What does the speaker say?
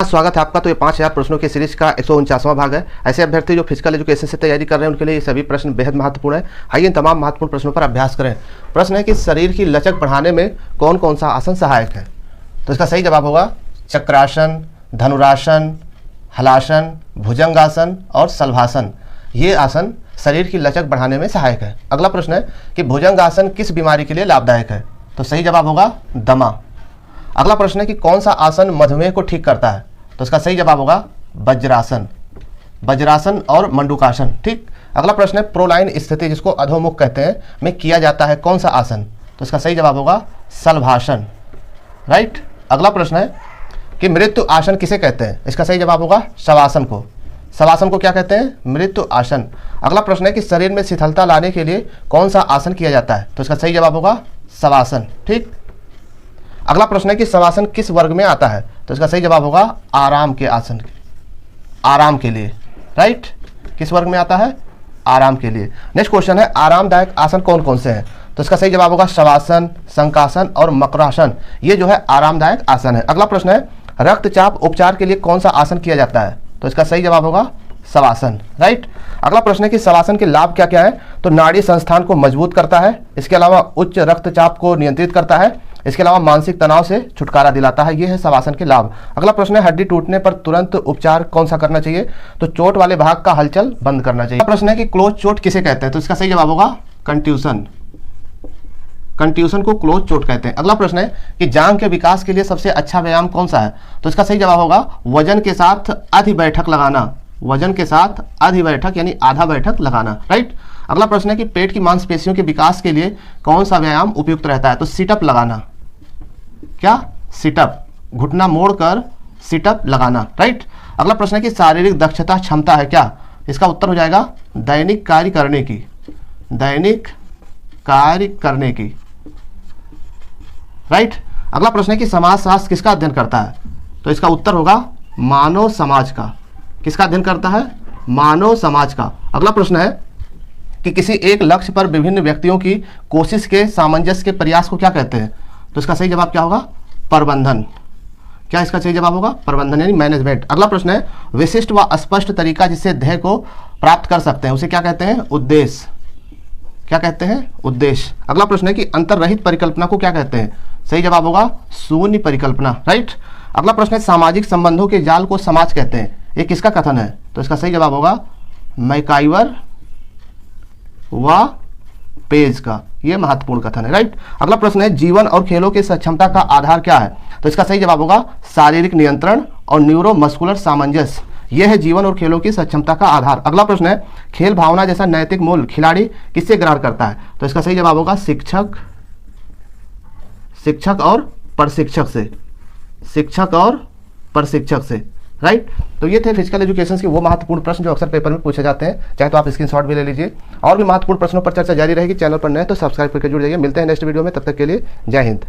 स्वागत है आपका। तो ये 5000 प्रश्नों की सीरीज का 149वां भाग है। ऐसे अभ्यर्थी जो फिजिकल एजुकेशन से तैयारी कर रहे हैं उनके लिए ये सभी प्रश्न बेहद महत्वपूर्ण है। आइए इन तमाम महत्वपूर्ण प्रश्नों पर अभ्यास करें। प्रश्न है कि शरीर की लचक बढ़ाने में कौन कौन सा आसन सहायक है। तो इसका सही जवाब होगा चक्रासन, धनुरासन, हलासन, भुजंगासन और शलभासन। ये आसन शरीर की लचक बढ़ाने में सहायक है। अगला प्रश्न है कि भुजंगासन किस बीमारी के लिए लाभदायक है। तो सही जवाब होगा दमा। अगला प्रश्न है कि कौन सा आसन मधुमेह को ठीक करता है। तो इसका सही जवाब होगा वज्रासन, वज्रासन और मंडूकासन। ठीक। अगला प्रश्न है प्रोलाइन स्थिति जिसको अधोमुख कहते हैं में किया जाता है कौन सा आसन। तो इसका सही जवाब होगा शलभासन। राइट। अगला प्रश्न है कि मृत्यु आसन किसे कहते हैं। इसका सही जवाब होगा शवासन को। शवासन को क्या कहते हैं? मृत्यु आसन। अगला प्रश्न है कि शरीर में शिथिलता लाने के लिए कौन सा आसन किया जाता है। तो इसका सही जवाब होगा शवासन। ठीक। अगला प्रश्न है कि शवासन किस वर्ग में आता है। तो इसका सही जवाब होगा आराम के आसन, आराम के लिए। राइट। किस वर्ग में आता है? आराम के लिए। नेक्स्ट क्वेश्चन है आरामदायक आसन कौन कौन से हैं। तो इसका सही जवाब होगा शवासन, शंकासन और मकरासन। ये जो है आरामदायक आसन है। अगला प्रश्न है रक्तचाप उपचार के लिए कौन सा आसन किया जाता है। तो इसका सही जवाब होगा शवासन। राइट। अगला प्रश्न है कि शवासन के लाभ क्या क्या है। तो नाड़ी संस्थान को मजबूत करता है, इसके अलावा उच्च रक्तचाप को नियंत्रित करता है, इसके अलावा मानसिक तनाव से छुटकारा दिलाता है। ये है शवासन के लाभ। अगला प्रश्न है हड्डी टूटने पर तुरंत उपचार कौन सा करना चाहिए। तो चोट वाले भाग का हलचल बंद करना चाहिए। अगला प्रश्न है कि क्लोज चोट किसे कहते हैं। तो इसका सही जवाब होगा कंट्यूशन, कंट्यूशन को क्लोज चोट कहते हैं। अगला प्रश्न है कि जांघ के विकास के लिए सबसे अच्छा व्यायाम कौन सा है। तो इसका सही जवाब होगा वजन के साथ आधी बैठक लगाना, वजन के साथ आधी बैठक यानी आधा बैठक लगाना। राइट। अगला प्रश्न है कि पेट की मांसपेशियों के विकास के लिए कौन सा व्यायाम उपयुक्त रहता है। तो सिटअप लगाना। क्या? सिटअप, घुटना मोड़कर सिटअप लगाना। राइट। अगला प्रश्न है कि शारीरिक दक्षता क्षमता है क्या। इसका उत्तर हो जाएगा दैनिक कार्य करने की, दैनिक कार्य करने की। राइट। अगला प्रश्न है कि समाजशास्त्र किसका अध्ययन करता है। तो इसका उत्तर होगा मानव समाज का। किसका अध्ययन करता है? मानव समाज का। अगला प्रश्न है कि किसी एक लक्ष्य पर विभिन्न व्यक्तियों की कोशिश के सामंजस्य के प्रयास को क्या कहते हैं। तो इसका सही जवाब क्या होगा? प्रबंधन। क्या इसका सही जवाब होगा? प्रबंधन यानी मैनेजमेंट। अगला प्रश्न है विशिष्ट व स्पष्ट तरीका जिससे ध्येय को प्राप्त कर सकते हैं उसे क्या कहते हैं? उद्देश्य। क्या कहते हैं? उद्देश्य। अगला प्रश्न है कि अंतर्रहित परिकल्पना को क्या कहते हैं। सही जवाब होगा शून्य परिकल्पना। राइट। अगला प्रश्न है सामाजिक संबंधों के जाल को समाज कहते हैं। ये किसका कथन है। तो इसका सही जवाब होगा मैकाइवर व पेज का। ये महत्वपूर्ण कथन है। राइट। अगला प्रश्न है जीवन और खेलों की सक्षमता का आधार क्या है। तो इसका सही जवाब होगा शारीरिक नियंत्रण और न्यूरोमस्कुलर सामंजस्य। यह है जीवन और खेलों की सक्षमता का आधार। अगला प्रश्न है खेल भावना जैसा नैतिक मूल्य खिलाड़ी किससे ग्रहण करता है। तो इसका सही जवाब होगा शिक्षक, शिक्षक और प्रशिक्षक से, शिक्षक और प्रशिक्षक से। राइट। तो ये थे फिजिकल एजुकेशन के वो महत्वपूर्ण प्रश्न जो अक्सर पेपर में पूछे जाते हैं। चाहे तो आप स्क्रीनशॉट भी ले लीजिए। और भी महत्वपूर्ण प्रश्नों पर चर्चा जारी रहेगी। चैनल पर नए तो सब्सक्राइब करके जुड़ जाइए। मिलते हैं नेक्स्ट वीडियो में, तब तक के लिए जय हिंद।